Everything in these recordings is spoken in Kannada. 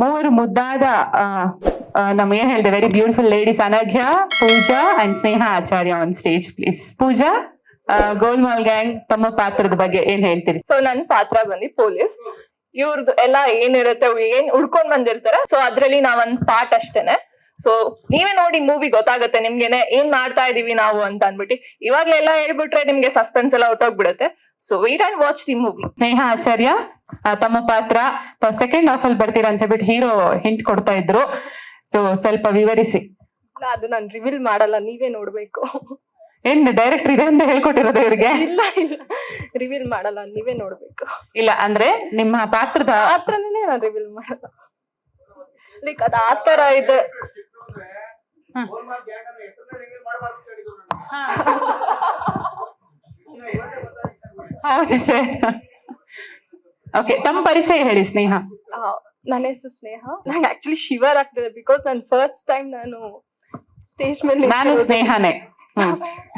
ಮೂವರು ಮುದ್ದಾದ ನಮ್ ಏನ್ ಹೇಳಿದೆ very beautiful ladies Anaghya, Pooja and Sneha Acharya on stage please. Pooja, Golmaal gang ತಮ್ಮ ಪಾತ್ರದ ಬಗ್ಗೆ ಏನ್ ಹೇಳ್ತೀರಿ? ಸೊ ನನ್ ಪಾತ್ರ ಬಂದು ಪೊಲೀಸ್. ಇವ್ರದ್ದು ಎಲ್ಲ ಏನಿರುತ್ತೆ, ಏನ್ ಉಡ್ಕೊಂಡ್ ಬಂದಿರ್ತಾರೆ. ಸೊ ಅದ್ರಲ್ಲಿ ನಾವೊಂದ್ ಪಾರ್ಟ್ ಅಷ್ಟೇನೆ. ಸೊ ನೀವೇ ನೋಡಿ ಮೂವಿ ಗೊತ್ತಾಗುತ್ತೆ ನಿಮ್ಗೆನೆ ಏನ್ ಮಾಡ್ತಾ ಇದೀವಿ ನಾವು ಅಂತ ಅನ್ಬಿಟ್ಟು. ಇವಾಗ್ಲೆಲ್ಲ ಹೇಳ್ಬಿಟ್ರೆ ನಿಮ್ಗೆ ಸಸ್ಪೆನ್ಸ್ ಎಲ್ಲ ಹೊಟ್ಟೋಗ್ಬಿಡುತ್ತೆ. So wait and watch the movie. Sneha Acharya, ತಮ್ಮ ಪಾತ್ರ ಸೆಕೆಂಡ್ ಹಾಫ್ ಅಲ್ಲಿ ಬರ್ತೀರಾ ಅಂತ ಹೇಳ್ಬಿಟ್ಟು ಹೀರೋ ಹಿಂಟ್ ಕೊಡ್ತಾ ಇದ್ರು. ಸೊ ಸ್ವಲ್ಪ ವಿವರಿಸಿ. ಇಲ್ಲ, ಅದು ನಾನು ರಿವೀಲ್ ಮಾಡಲ್ಲ, ನೀವೇ ನೋಡ್ಬೇಕು. ಏನ್ ಡೈರೆಕ್ಟರ್ ಇದೆ ಅಂತ ಹೇಳ್ಕೊಟ್ಟಿರೋದು ಇವ್ರಿಗೆ? ಇಲ್ಲ ಇಲ್ಲ, ರಿವೀಲ್ ಮಾಡಲ್ಲ, ನೀವೇ ನೋಡ್ಬೇಕು. ಇಲ್ಲ ಅಂದ್ರೆ ನಿಮ್ಮ ಪಾತ್ರದ ಪಾತ್ರನೇ ನಾನು ರಿವೀಲ್ ಮಾಡಲ್ಲ. ಲೈಕ್ ಅದ್ ಆತರ ಇದೆ. ಹೌದು ಸರ್. ಓಕೆ, ತಮ್ಮ ಪರಿಚಯ ಹೇಳಿ ಸ್ನೇಹ. ನನ್ನ ಹೆಸರು ಸ್ನೇಹ. ನಂಗೆ ಆಕ್ಚುಲಿ ಶಿವರ್ ಆಗ್ತದೆ ಬಿಕಾಸ್ ನಾನು ಫಸ್ಟ್ ಟೈಮ್ ನಾನು ಸ್ಟೇಜ್ ಮೇಲೆ ನಾನು ಸ್ನೇಹನೇ.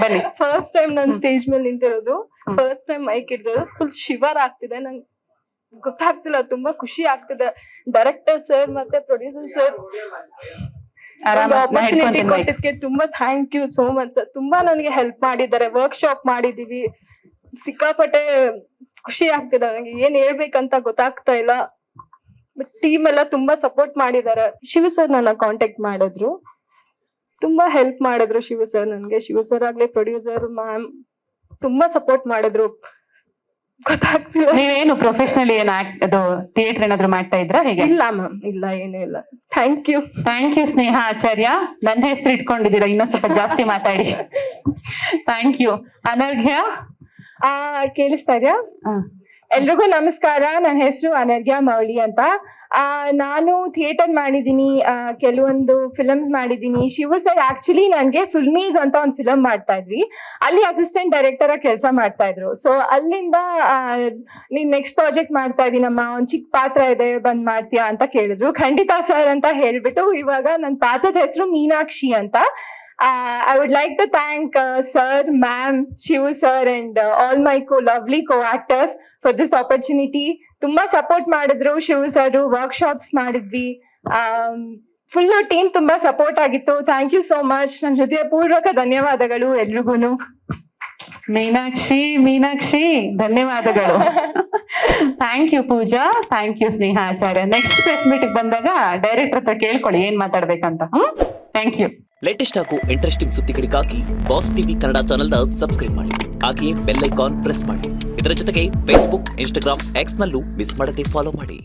ಬನ್ನಿ. ಫಸ್ಟ್ ಟೈಮ್ ನಾನು ಸ್ಟೇಜ್ ಮೇಲೆ ನಿಂತಿರೋದು, ಫಸ್ಟ್ ಟೈಮ್ ಮೈಕ್ ಹಿಡಿದು ಫುಲ್ ಶಿವರ್ ಆಗ್ತಿದೆ. ನಂಗೆ ಗೊತ್ತಾಗ್ತಿಲ್ಲ, ತುಂಬಾ ಖುಷಿ ಆಗ್ತಿದೆ. ಡೈರೆಕ್ಟರ್ ಸರ್ ಮತ್ತೆ ಪ್ರೊಡ್ಯೂಸರ್ ಸರ್ ಆಪರ್ಚುನಿಟಿ ಕೊಟ್ಟಿದ್ಕೆ ತುಂಬಾ thank you so much sir. ತುಂಬಾ ನನಗೆ ಹೆಲ್ಪ್ ಮಾಡಿದ್ದಾರೆ. ವರ್ಕ್ ಶಾಪ್ ಮಾಡಿದೀವಿ, ಸಿಕ್ಕಾಪಟ್ಟೆ ಖುಷಿ ಆಗ್ತಿದೆ. ನನಗೆ ಏನ್ ಹೇಳ್ಬೇಕಂತ ಗೊತ್ತಾಗ್ತಾ ಇಲ್ಲ. ಬಟ್ ಟೀಮ್ ಎಲ್ಲ ತುಂಬಾ ಸಪೋರ್ಟ್ ಮಾಡಿದ್ದಾರೆ. ಶಿವ ಸರ್ ನನ್ನ ಕಾಂಟ್ಯಾಕ್ಟ್ ಮಾಡಿದ್ರು, ತುಂಬಾ ಹೆಲ್ಪ್ ಮಾಡಿದ್ರು ಶಿವ ಸರ್ ನನ್ಗೆ. ಶಿವ ಸರ್ ಆಗ್ಲಿ, ಪ್ರೊಡ್ಯೂಸರ್ ಮ್ಯಾಮ್ ತುಂಬಾ ಸಪೋರ್ಟ್ ಮಾಡಿದ್ರು. ಗೊತ್ತಾಗ್ತಿಲ್ಲ. ನೀವೇನು ಪ್ರೊಫೆಷನಲಿ ಏನು ಅದು ಥಿಯೇಟರ್ ಏನಾದ್ರು ಮಾಡ್ತಾ ಇದ್ರಾ ಹೇಗೆ? ಇಲ್ಲ ಮ್ಯಾಮ್, ಇಲ್ಲ, ಏನೂ ಇಲ್ಲ. Thank you. Thank you Sneha Acharya. ನನ್ನ ಹೆಸರು ಇಟ್ಕೊಂಡಿದ್ದೀರಾ, ಇನ್ನೂ ಸ್ವಲ್ಪ ಜಾಸ್ತಿ ಮಾತಾಡಿ. Thank you. ಅನರ್ಘ್ಯ, ಕೇಳಿಸ್ತಾ ಇದೆಯಾ? ಎಲ್ರಿಗೂ ನಮಸ್ಕಾರ. ನನ್ನ ಹೆಸರು ಅನರ್ಘ್ಯ ಮೌಳಿ ಅಂತ. ನಾನು ಥಿಯೇಟರ್ ಮಾಡಿದ್ದೀನಿ, ಕೆಲವೊಂದು ಫಿಲಮ್ಸ್ ಮಾಡಿದ್ದೀನಿ. ಶಿವ ಸರ್ ಆಕ್ಚುಲಿ ನನ್ಗೆ ಫಿಲ್ಮೀಸ್ ಅಂತ ಒಂದು ಫಿಲಮ್ ಮಾಡ್ತಾ ಇದ್ವಿ, ಅಲ್ಲಿ ಅಸಿಸ್ಟೆಂಟ್ ಡೈರೆಕ್ಟರ್ ಆಗಿ ಕೆಲಸ ಮಾಡ್ತಾ ಇದ್ರು. ಸೊ ಅಲ್ಲಿಂದ ನೀನ್ ನೆಕ್ಸ್ಟ್ ಪ್ರಾಜೆಕ್ಟ್ ಮಾಡ್ತಾ ಇದೀನಮ್ಮ, ಒಂದ್ ಚಿಕ್ಕ ಪಾತ್ರ ಇದೆ, ಬಂದ್ ಮಾಡ್ತೀಯಾ ಅಂತ ಕೇಳಿದ್ರು. ಖಂಡಿತ ಸರ್ ಅಂತ ಹೇಳ್ಬಿಟ್ಟು ಇವಾಗ ನನ್ನ ಪಾತ್ರದ ಹೆಸರು ಮೀನಾಕ್ಷಿ ಅಂತ. I would like to thank sir, ma'am, Shivu sir and all my lovely co-actors for this opportunity. ತುಂಬಾ ಸಪೋರ್ಟ್ ಮಾಡಿದ್ರು ಶಿವು ಸರ್. ವರ್ಕ್ಶಾಪ್ಸ್ ಮಾಡಿದ್ವಿ, ಫುಲ್ ಟೀಮ್ ತುಂಬಾ ಸಪೋರ್ಟ್ ಆಗಿತ್ತು. Thank you so much. ನನ್ನ ಹೃದಯಪೂರ್ವಕ ಧನ್ಯವಾದಗಳು ಎಲ್ರಿಗೂನು. ಮೀನಾಕ್ಷಿ ಧನ್ಯವಾದಗಳು. Thank you Pooja, thank you Sneha Acharya. Next press meet ಬಂದಾಗ ಡೈರೆಕ್ಟರ್ ಹತ್ರ ಕೇಳ್ಕೊಳ್ಳಿ ಏನ್ ಮಾತಾಡ್ಬೇಕಂತ. Thank you. ಲೇಟೆಸ್ಟ್ ಹಾಗೂ ಇಂಟ್ರೆಸ್ಟಿಂಗ್ ಸುದ್ದಿಗಳಿಗಾಗಿ ಬಾಸ್ ಟಿವಿ ಕನ್ನಡ ಚಾನೆಲ್ನ ಸಬ್ಸ್ಕ್ರೈಬ್ ಮಾಡಿ, ಹಾಗೆಯೇ ಬೆಲ್ ಐಕಾನ್ ಪ್ರೆಸ್ ಮಾಡಿ. ಇದರ ಜೊತೆಗೆ ಫೇಸ್ಬುಕ್, ಇನ್ಸ್ಟಾಗ್ರಾಮ್, ಎಕ್ಸ್ ನಲ್ಲೂ ಮಿಸ್ ಮಾಡದೆ ಫಾಲೋ ಮಾಡಿ.